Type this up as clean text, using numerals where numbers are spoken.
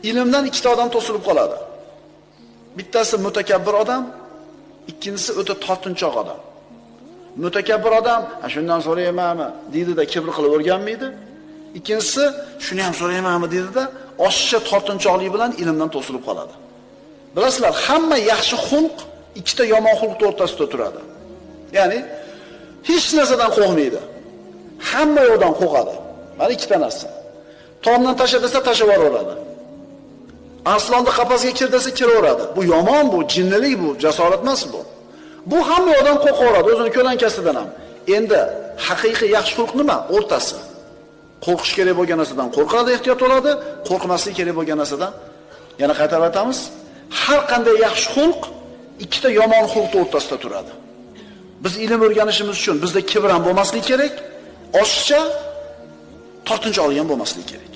Ilmdan ikkita odam to'silib qoladi. Bittasi mutakabbir odam, ikkinchisi o'ta tortinchoq odam. Mutakabbir odam, shundan so'raymanmi, deydi-da kibr qilib o'rganmaydi. Ikkinchisi, shuni ham so'raymanmi, deydi-da, oshiqcha tortinchoqlik bilan ilmdan to'silib qoladi. Bilasizlar, hamma yaxshi xulq ikkita yomon xulq o'rtasida turadi. Ya'ni hech narsadan qo'rqmaydi. Hamma yo'qdan qo'rqadi. Mana ikkita narsa. Tomdan tasha desa tashlab yuboradi. Arslonni qafasga kir desa kiraveradi. Bu yomon, bu jinnilik, bu jasorat emas bu. Bu hamma yo'qdan qo'rqaveradi, o'zini ko'lankasidan ham. Endi haqiqiy yaxshi xulq nima? O'rtasi. Qo'rqish kerak bo'lgan narsadan qo'rqadi, ehtiyot bo'ladi, qo'rqmaslik kerak bo'lgan narsadan. Yana qaytarib aytamiz. Har qanday yaxshi xulq ikkita yomon xulq o'rtasida turadi. Biz ilm o'rganishimiz uchun bizda kibr ham bo'lmasligi kerak, oshiqcha tortinchoqlik ham bo'lmasligi kerak.